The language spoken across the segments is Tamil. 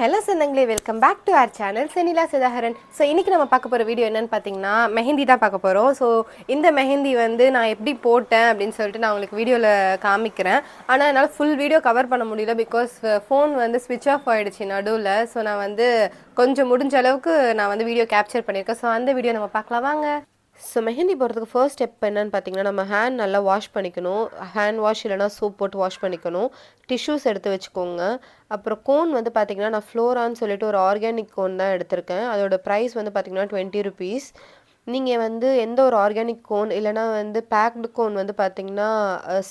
ஹலோ சொந்தங்களே, welcome back to our channel Senila Sudhakaran. So இன்றைக்கி நம்ம பார்க்க போகிற வீடியோ என்னென்னு பார்த்தீங்கன்னா மெஹந்தி தான் பார்க்க போகிறோம். ஸோ இந்த மெஹந்தி வந்து நான் எப்படி போட்டேன் அப்படின்னு சொல்லிட்டு நான் உங்களுக்கு வீடியோவில் காமிக்கிறேன். ஆனால் என்னால் ஃபுல் வீடியோ கவர் பண்ண முடியல, பிகாஸ் ஃபோன் வந்து ஸ்விட்ச் ஆஃப் ஆகிடுச்சு நடுவில். ஸோ நான் வந்து கொஞ்சம் முடிஞ்ச அளவுக்கு நான் வந்து வீடியோ கேப்சர் பண்ணியிருக்கேன். ஸோ அந்த வீடியோ நம்ம பார்க்கலாம் வாங்க. ஸோ மெஹந்தி போடுறதுக்கு ஃபர்ஸ்ட் ஸ்டெப் என்னன்னு பார்த்தீங்கன்னா, நம்ம ஹேண்ட் நல்லா வாஷ் பண்ணிக்கணும். ஹேண்ட் வாஷ் இல்லைனா சோப் போட்டு வாஷ் பண்ணிக்கணும். டிஷ்யூஸ் எடுத்து வச்சுக்கோங்க. அப்புறம் கோன் வந்து பார்த்தீங்கன்னா, நான் ஃப்ளோரான்னு சொல்லிட்டு ஒரு ஆர்கானிக் கோன் தான் எடுத்திருக்கேன். அதோட ப்ரைஸ் வந்து பார்த்தீங்கன்னா ₹20. நீங்கள் வந்து எந்த ஒரு ஆர்கானிக் கோன் இல்லைனா வந்து பேக்டு கோன் வந்து பார்த்தீங்கன்னா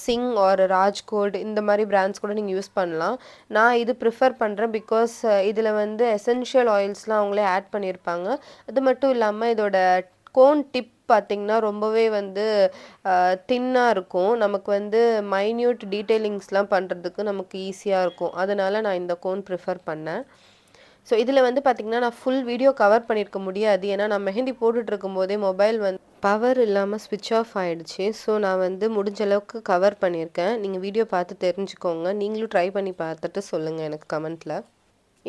சிங் ஆர் ராஜ்கோட் இந்த மாதிரி பிராண்ட்ஸ் கூட நீங்கள் யூஸ் பண்ணலாம். நான் இது ப்ரிஃபர் பண்ணுறேன், பிகாஸ் இதில் வந்து எசென்ஷியல் ஆயில்ஸ்லாம் அவங்களே ஆட் பண்ணியிருப்பாங்க. அது மட்டும் இல்லாமல் இதோட கோன் டிப் பார்த்திங்கன்னா ரொம்பவே வந்து தின்னாக இருக்கும். நமக்கு வந்து மைன்யூட் டீட்டெயிலிங்ஸ்லாம் பண்ணுறதுக்கு நமக்கு ஈஸியாக இருக்கும். அதனால் நான் இந்த கோன் ப்ரிஃபர் பண்ணேன். ஸோ இதில் வந்து பார்த்திங்கன்னா நான் ஃபுல் வீடியோ கவர் பண்ணியிருக்க முடியாது. ஏன்னா நான் மெஹந்தி போட்டுட்டு இருக்கும்போதே மொபைல் வந்து பவர் இல்லாமல் ஸ்விட்ச் ஆஃப் ஆகிடுச்சு. ஸோ நான் வந்து முடிஞ்ச அளவுக்கு கவர் பண்ணியிருக்கேன். நீங்கள் வீடியோ பார்த்து தெரிஞ்சுக்கோங்க. நீங்களும் ட்ரை பண்ணி பார்த்துட்டு சொல்லுங்கள் எனக்கு கமெண்ட்டில்.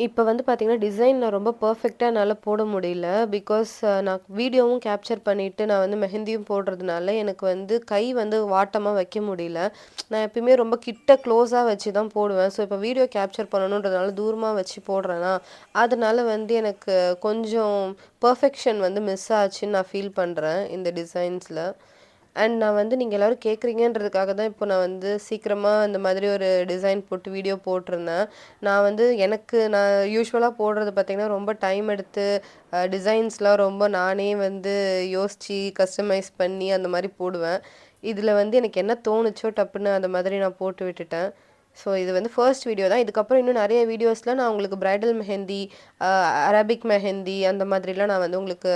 இப்போ வந்து பார்த்திங்கன்னா டிசைன் நான் ரொம்ப பர்ஃபெக்டாக என்னால் போட முடியல, பிகாஸ் நான் வீடியோவும் கேப்சர் பண்ணிவிட்டு நான் வந்து மெஹந்தியும் போடுறதுனால எனக்கு வந்து கை வந்து வாட்டமாக வைக்க முடியல. நான் எப்பயுமே ரொம்ப கிட்ட க்ளோஸாக வச்சு தான் போடுவேன். ஸோ இப்போ வீடியோ கேப்சர் பண்ணணுன்றதுனால தூரமாக வச்சு போடுறேன்னா, அதனால வந்து எனக்கு கொஞ்சம் பர்ஃபெக்ஷன் வந்து மிஸ் ஆச்சுன்னு நான் ஃபீல் பண்ணுறேன் இந்த டிசைன்ஸில். அண்ட் நான் வந்து நீங்கள் எல்லோரும் கேட்குறீங்கன்றதுக்காக தான் இப்போ நான் வந்து சீக்கிரமாக இந்த மாதிரி ஒரு டிசைன் போட்டு வீடியோ போட்டிருந்தேன். நான் வந்து நான் யூஸ்வலாக போடுறது பார்த்திங்கன்னா ரொம்ப டைம் எடுத்து டிசைன்ஸ்லாம் ரொம்ப நானே வந்து யோசித்து கஸ்டமைஸ் பண்ணி அந்த மாதிரி போடுவேன். இதில் வந்து எனக்கு என்ன தோணுச்சோ டப்புன்னு அந்த மாதிரி நான் போட்டு விட்டுட்டேன். ஸோ இது வந்து ஃபர்ஸ்ட் வீடியோ தான். இதுக்கப்புறம் இன்னும் நிறைய வீடியோஸில் நான் உங்களுக்கு பிரைடல் மெஹந்தி, அரபிக் மெஹந்தி அந்த மாதிரிலாம் நான் வந்து உங்களுக்கு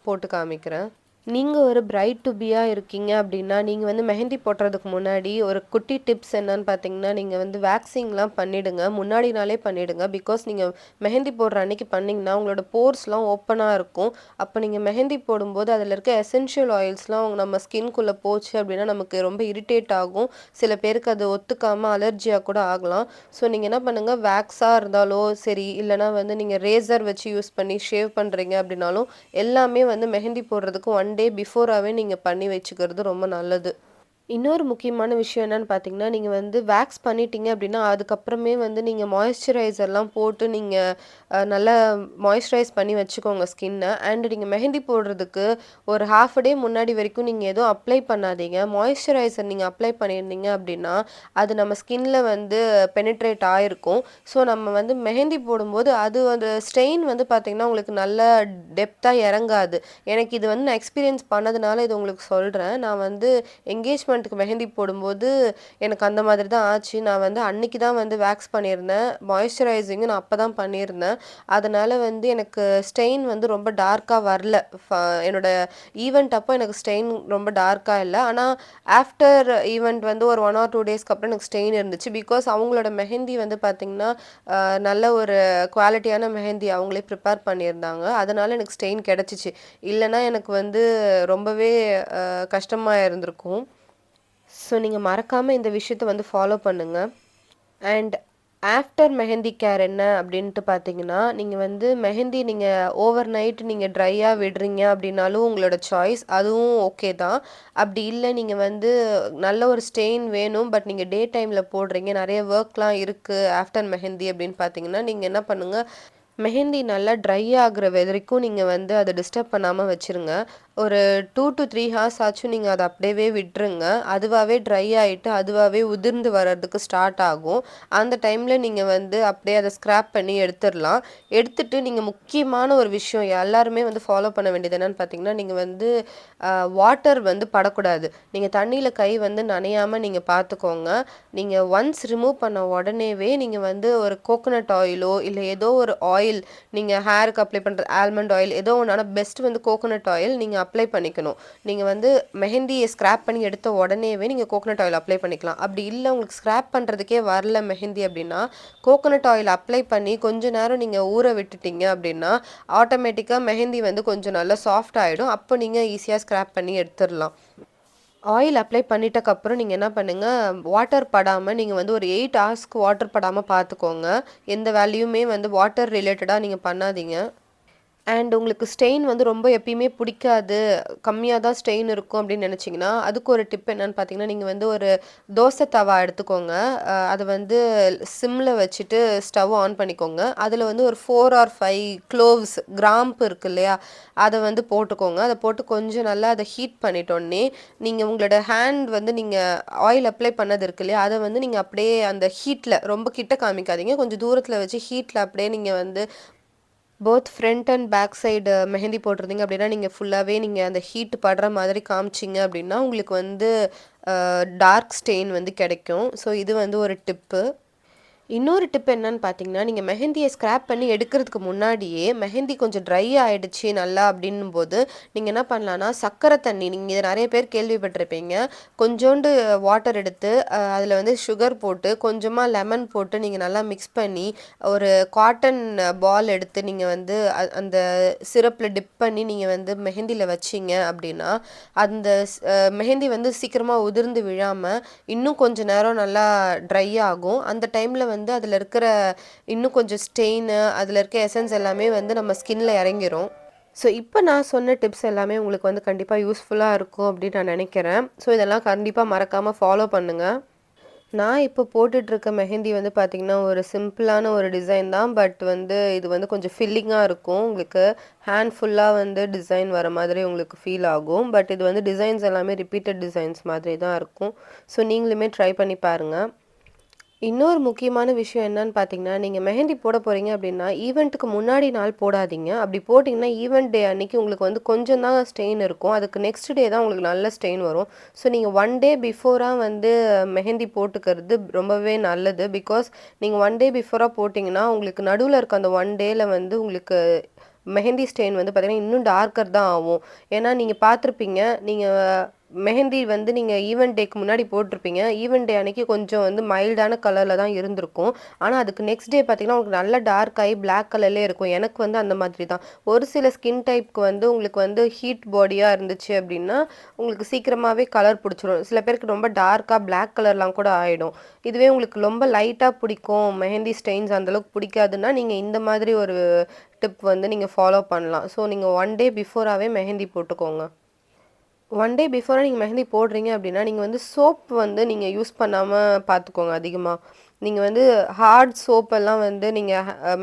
போட்டு காமிக்கிறேன். நீங்கள் ஒரு பிரைட் டு பியாக இருக்கீங்க அப்படின்னா, நீங்கள் வந்து மெஹந்தி போடுறதுக்கு முன்னாடி ஒரு குட்டி டிப்ஸ் என்னன்னு பார்த்தீங்கன்னா, நீங்கள் வந்து வேக்சிங்லாம் பண்ணிவிடுங்க. முன்னாடி நாளே பண்ணிவிடுங்க. பிகாஸ் நீங்கள் மெஹந்தி போடுற அன்றைக்கி பண்ணிங்கன்னா உங்களோட போர்ஸ்லாம் ஓப்பனாக இருக்கும். அப்போ நீங்கள் மெஹந்தி போடும்போது அதில் இருக்க எசென்ஷியல் ஆயில்ஸ்லாம் நம்ம ஸ்கின்குள்ளே போச்சு அப்படின்னா நமக்கு ரொம்ப இரிட்டேட் ஆகும். சில பேருக்கு அது ஒத்துக்காமல் அலர்ஜியாக கூட ஆகலாம். ஸோ நீங்கள் என்ன பண்ணுங்கள், வேக்ஸாக இருந்தாலோ சரி, இல்லைனா வந்து நீங்கள் ரேசர் வச்சு யூஸ் பண்ணி ஷேவ் பண்ணுறீங்க அப்படின்னாலும் எல்லாமே வந்து மெஹந்தி போடுறதுக்கு ஒன் டே பிஃபோராகவே நீங்கள் பண்ணி வச்சுக்கிறது ரொம்ப நல்லது. இன்னொரு முக்கியமான விஷயம் என்னன்னு பார்த்தீங்கன்னா, நீங்கள் வந்து வேக்ஸ் பண்ணிட்டீங்க அப்படின்னா, அதுக்கப்புறமே வந்து நீங்கள் மாய்ஸ்சரைசர்லாம் போட்டு நீங்கள் நல்லா மாய்ஸ்சரைஸ் பண்ணி வச்சுக்கோங்க ஸ்கின்னை. அண்ட் நீங்கள் மெஹந்தி போடுறதுக்கு ஒரு ஹாஃப் டே முன்னாடி வரைக்கும் நீங்கள் எதுவும் அப்ளை பண்ணாதீங்க. மாய்ஸ்சரைசர் நீங்கள் அப்ளை பண்ணியிருந்தீங்க அப்படின்னா, அது நம்ம ஸ்கின்ல வந்து பெனிட்ரேட் ஆகிருக்கும். ஸோ நம்ம வந்து மெஹந்தி போடும்போது அது அந்த ஸ்ட்ரெயின் வந்து பார்த்திங்கன்னா உங்களுக்கு நல்ல டெப்த்தாக இறங்காது. எனக்கு இது வந்து நான் எக்ஸ்பீரியன்ஸ் பண்ணதுனால இது உங்களுக்கு சொல்கிறேன். நான் வந்து எங்கேஜ்மெண்ட்டுக்கு மெஹந்தி போடும்போது எனக்கு அந்த மாதிரி தான் ஆச்சு. நான் வந்து அன்னைக்கு தான் வந்து வேக்ஸ் பண்ணியிருந்தேன். மாய்ஸ்சரைசிங்கும் நான் அப்போ தான் பண்ணியிருந்தேன். அதனால் வந்து எனக்கு ஸ்டெயின் வந்து ரொம்ப டார்க்காக வரல. என்னோட ஈவெண்ட் அப்போ எனக்கு ஸ்டெயின் ரொம்ப டார்க்காக இல்லை. ஆனால் ஆஃப்டர் ஈவெண்ட் வந்து ஒரு 1 or 2 டேஸ்க்கு அப்புறம் எனக்கு ஸ்டெயின் இருந்துச்சு. பிகாஸ் அவங்களோட மெஹந்தி வந்து பார்த்திங்கன்னா நல்ல ஒரு குவாலிட்டியான மெஹந்தி அவங்களே ப்ரிப்பேர் பண்ணியிருந்தாங்க. அதனால் எனக்கு ஸ்டெயின் கிடச்சிச்சு. இல்லைனா எனக்கு வந்து ரொம்பவே கஷ்டமாக இருந்திருக்கும். ஸோ நீங்கள் மறக்காமல் இந்த விஷயத்தை வந்து ஃபாலோ பண்ணுங்கள். அண்ட் ஆஃப்டர் மெஹந்தி கேர் என்ன அப்படின்ட்டு பார்த்தீங்கன்னா, நீங்கள் வந்து மெஹந்தி நீங்கள் ஓவர் நைட் நீங்கள் ட்ரையாக விடுறீங்க அப்படின்னாலும் உங்களோட சாய்ஸ், அதுவும் ஓகே தான். அப்படி இல்லை நீங்கள் வந்து நல்ல ஒரு ஸ்டெயின் வேணும், பட் நீங்கள் டே டைமில் போடுறீங்க, நிறைய ஒர்க்லாம் இருக்குது ஆஃப்டர் மெஹந்தி அப்படின்னு பார்த்தீங்கன்னா, நீங்கள் என்ன பண்ணுங்கள், மெஹந்தி நல்லா ட்ரை ஆகுற வரைக்கும் நீங்கள் வந்து அதை டிஸ்டர்ப் பண்ணாமல் வச்சுருங்க. ஒரு 2 to 3 ஹார்ஸ் ஆச்சும் நீங்கள் அதை அப்படியே விட்டுருங்க. அதுவாகவே ட்ரை ஆகிட்டு அதுவாகவே உதிர்ந்து வர்றதுக்கு ஸ்டார்ட் ஆகும். அந்த டைமில் நீங்கள் வந்து அப்படியே அதை ஸ்க்ராப் பண்ணி எடுத்துடலாம். எடுத்துட்டு நீங்கள் முக்கியமான ஒரு விஷயம் எல்லாருமே வந்து ஃபாலோ பண்ண வேண்டியது என்னென்னு பார்த்தீங்கன்னா, நீங்கள் வந்து வாட்டர் வந்து படக்கூடாது. நீங்கள் தண்ணியில் கை வந்து நனையாமல் நீங்கள் பார்த்துக்கோங்க. நீங்கள் ஒன்ஸ் ரிமூவ் பண்ண உடனேவே நீங்கள் வந்து ஒரு கோகோனட் ஆயிலோ இல்லை ஏதோ ஒரு ஆயில், நீங்கள் ஹேருக்கு அப்ளை பண்ணுற ஆல்மண்ட் ஆயில் ஏதோ ஒன்று, ஆனால் பெஸ்ட் வந்து கோகோனட் ஆயில் நீங்கள் அப்ளை பண்ணிக்கணும். நீங்கள் வந்து மெஹந்தியை ஸ்க்ராப் பண்ணி எடுத்த உடனேவே நீங்கள் கோகோனட் ஆயில் அப்ளை பண்ணிக்கலாம். அப்படி இல்லை உங்களுக்கு ஸ்க்ராப் பண்ணுறதுக்கே வரல மெஹந்தி அப்படின்னா, கோகோனட் ஆயில் அப்ளை பண்ணி கொஞ்ச நேரம் நீங்கள் ஊற விட்டுட்டீங்க அப்படின்னா ஆட்டோமேட்டிக்காக மெஹந்தி வந்து கொஞ்சம் நல்லா சாஃப்ட் ஆகிடும். அப்போ நீங்கள் ஈஸியாக ஸ்க்ராப் பண்ணி எடுத்துடலாம். ஆயில் அப்ளை பண்ணிட்டக்கப்புறம் நீங்கள் என்ன பண்ணுங்கள், வாட்டர் படாமல் நீங்கள் வந்து ஒரு 8 ஹவர்ஸ்க்கு வாட்டர் படாமல் பார்த்துக்கோங்க. எந்த வேலையுமே வந்து வாட்டர் ரிலேட்டடாக நீங்கள் பண்ணாதீங்க. அண்ட் உங்களுக்கு ஸ்டெயின் வந்து ரொம்ப எப்பயுமே பிடிக்காது, கம்மியாக தான் ஸ்டெயின் இருக்கும் அப்படின்னு நினச்சிங்கன்னா, அதுக்கு ஒரு டிப் என்னன்னு பார்த்தீங்கன்னா, நீங்கள் வந்து ஒரு தோசை தவா எடுத்துக்கோங்க. அதை வந்து சிம்மில் வச்சுட்டு ஸ்டவ் ஆன் பண்ணிக்கோங்க. அதில் வந்து ஒரு 4 ஆர் 5 க்ளோவ்ஸ், கிராம்பு இருக்கு இல்லையா, அதை வந்து போட்டுக்கோங்க. அதை போட்டு கொஞ்சம் நல்லா அதை ஹீட் பண்ணிட்டோன்னே, நீங்கள் உங்களோட ஹேண்ட் வந்து நீங்கள் ஆயில் அப்ளை பண்ணது இருக்கு இல்லையா, அதை வந்து நீங்கள் அப்படியே அந்த ஹீட்டில் ரொம்ப கிட்ட காமிக்காதீங்க, கொஞ்சம் தூரத்தில் வச்சு ஹீட்டில் அப்படியே நீங்கள் வந்து both front and back side mehndi போட்டிருந்தீங்க அப்படின்னா, நீங்கள் ஃபுல்லாகவே நீங்கள் அந்த ஹீட் படுற மாதிரி காமிச்சிங்க அப்படின்னா, உங்களுக்கு வந்து டார்க் ஸ்டெயின் வந்து கிடைக்கும். ஸோ இது வந்து ஒரு டிப்பு. இன்னொரு டிப் என்னன்னு பார்த்தீங்கன்னா, நீங்கள் மெஹந்தியை ஸ்க்ராப் பண்ணி எடுக்கிறதுக்கு முன்னாடியே, மெஹந்தி கொஞ்சம் ட்ரை ஆகிடுச்சு நல்லா அப்படின்னும் போது, நீங்கள் என்ன பண்ணலான்னா, சர்க்கரை தண்ணி, நீங்கள் இதை நிறைய பேர் கேள்விப்பட்டிருப்பீங்க, கொஞ்சோண்டு வாட்டர் எடுத்து அதில் வந்து சுகர் போட்டு, கொஞ்சமாக லெமன் போட்டு நீங்கள் நல்லா மிக்ஸ் பண்ணி, ஒரு காட்டன் பால் எடுத்து நீங்கள் வந்து அந்த சிரப்பில் டிப் பண்ணி நீங்கள் வந்து மெஹந்தியில் வச்சிங்க அப்படின்னா, அந்த மெஹந்தி வந்து சீக்கிரமாக உதிர்ந்து விழாமல் இன்னும் கொஞ்ச நேரம் நல்லா ட்ரை ஆகும். அந்த டைமில் வந்து அதில் இருக்கிற இன்னும் கொஞ்சம் ஸ்டெயினு, அதில் இருக்க எசன்ஸ் எல்லாமே வந்து நம்ம ஸ்கின்ல இறங்கிரும். ஸோ இப்போ நான் சொன்ன டிப்ஸ் எல்லாமே உங்களுக்கு வந்து கண்டிப்பாக யூஸ்ஃபுல்லாக இருக்கும் அப்படின்னு நான் நினைக்கிறேன். ஸோ இதெல்லாம் கண்டிப்பாக மறக்காமல் ஃபாலோ பண்ணுங்கள். நான் இப்போ போட்டுட்ருக்க மெஹந்தி வந்து பார்த்திங்கன்னா, ஒரு சிம்பிளான ஒரு டிசைன் தான். பட் வந்து இது வந்து கொஞ்சம் ஃபில்லிங்காக இருக்கும். உங்களுக்கு ஹேண்ட் ஃபுல்லாக வந்து டிசைன் வர மாதிரி உங்களுக்கு ஃபீல் ஆகும். பட் இது வந்து டிசைன்ஸ் எல்லாமே ரிப்பீட்டட் டிசைன்ஸ் மாதிரி தான் இருக்கும். ஸோ நீங்களுமே ட்ரை பண்ணி பாருங்கள். இன்னொரு முக்கியமான விஷயம் என்னன்னு பார்த்தீங்கன்னா, நீங்க மெஹந்தி போட போறீங்க அப்படின்னா, ஈவென்ட்டுக்கு முன்னாடி நாள் போடாதீங்க. அப்படி போட்டிங்கன்னா, ஈவென்ட் டே அன்னைக்கு உங்களுக்கு வந்து கொஞ்சம் தான் ஸ்டெயின் இருக்கும். அதுக்கு நெக்ஸ்ட் டே தான் உங்களுக்கு நல்ல ஸ்டெயின் வரும். ஸோ நீங்க 1 டே பிஃபோரா வந்து மெஹந்தி போட்டுக்கிறது ரொம்பவே நல்லது. பிகாஸ் நீங்க 1 டே பிஃபோரா போட்டிங்கன்னா, உங்களுக்கு நடுவுல இருக்க அந்த 1 டேல வந்து உங்களுக்கு மெஹந்தி ஸ்டெயின் வந்து பார்த்தீங்கன்னா, இன்னும் டார்க்கர் தான் ஆகும். ஏன்னா நீங்க பார்த்துருப்பீங்க, நீங்க மெஹந்தி வந்து நீங்க ஈவென்ட் டேக்கு முன்னாடி போட்டிருப்பீங்க. ஈவென்ட் டே அன்னைக்கு கொஞ்சம் வந்து மைல்டான கலர்ல தான் இருந்திருக்கும். ஆனா அதுக்கு நெக்ஸ்ட் டே பார்த்தீங்கன்னா, உங்களுக்கு நல்ல டார்க் ஆயி பிளாக் கலர்லயே இருக்கும். எனக்கு வந்து அந்த மாதிரி தான். ஒரு சில ஸ்கின் டைப்க்கு வந்து உங்களுக்கு வந்து ஹீட் பாடியா இருந்துச்சு அப்படின்னா, உங்களுக்கு சீக்கிரமாவே கலர் பிடிச்சிரும். சில பேருக்கு ரொம்ப டார்க்கா பிளாக் கலர்லாம் கூட ஆயிடும். இதுவே உங்களுக்கு ரொம்ப லைட்டா பிடிக்கும், மெஹந்தி ஸ்டெயின்ஸ் அந்த அளவுக்கு பிடிக்காதுன்னா, நீங்க இந்த மாதிரி ஒரு டிப் வந்து நீங்க ஃபாலோ பண்ணலாம். ஸோ நீங்க 1 டே பிஃபோராவே மெஹந்தி போட்டுக்கோங்க. 1 டே பிஃபோரா நீங்க மெஹந்தி போடுறீங்க அப்படின்னா, நீங்க வந்து சோப் வந்து நீங்க யூஸ் பண்ணாம பார்த்துக்கோங்க அதிகமா. நீங்க வந்து ஹார்ட் சோப் எல்லாம் வந்து நீங்க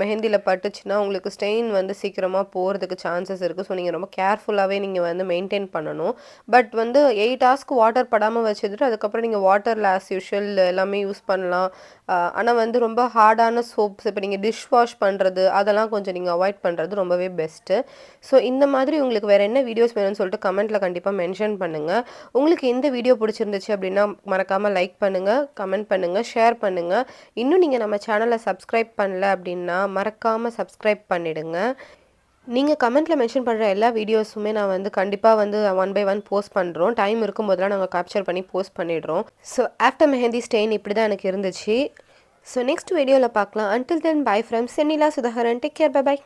மெஹந்தில பட்டுச்சுன்னா, உங்களுக்கு ஸ்டெயின் வந்து சீக்கிரமா போறதுக்கு சான்சஸ் இருக்கு. ஸோ நீங்க ரொம்ப கேர்ஃபுல்லாவே நீங்க வந்து மெயின்டெயின் பண்ணணும். பட் வந்து 8 ஹார்ஸ்க்கு வாட்டர் படாம வச்சுட்டு, அதுக்கப்புறம் நீங்க வாட்டர்ல ஆஸ் யூசுவல் எல்லாமே யூஸ் பண்ணலாம். ஆனா வந்து ரொம்ப ஹார்டான சோப்ஸ் இப்போ நீங்க டிஷ் வாஷ் பண்றது, அதெல்லாம் கொஞ்சம் நீங்க அவாய்ட் பண்றது ரொம்பவே பெஸ்ட்டு. ஸோ இந்த மாதிரி உங்களுக்கு வேற என்ன வீடியோஸ் வேணும்னு சொல்லிட்டு கமெண்ட்ல கண்டிப்பா மென்ஷன் பண்ணுங்க. உங்களுக்கு இந்த வீடியோ பிடிச்சிருந்துச்சு அப்படின்னா, மறக்காம லைக் பண்ணுங்க, கமெண்ட் பண்ணுங்க, ஷேர் பண்ணுங்க. இன்னும் நீங்க நம்ம சேனலை சப்ஸ்கிரைப் பண்ணல அப்படின்னா, மறக்காம சப்ஸ்கிரைப் பண்ணிடுங்க. நீங்க கமெண்ட்ல மென்ஷன் பண்ற எல்லா வீடியோஸுமே நான் வந்து கண்டிப்பா வந்து ஒன் பை ஒன் போஸ்ட் பண்றோம். டைம் இருக்கும்போதெல்லாம் நாங்க கேப்சர் பண்ணி போஸ்ட் பண்ணிடுறோம். ஸோ ஆஃப்டர் மெஹந்தி ஸ்டெயின் இப்படி தான் எனக்கு இருந்துச்சு. ஸோ நெக்ஸ்ட் வீடியோல பார்க்கலாம். Until then bye from Chennila Sudhakaran. Take care. Bye by.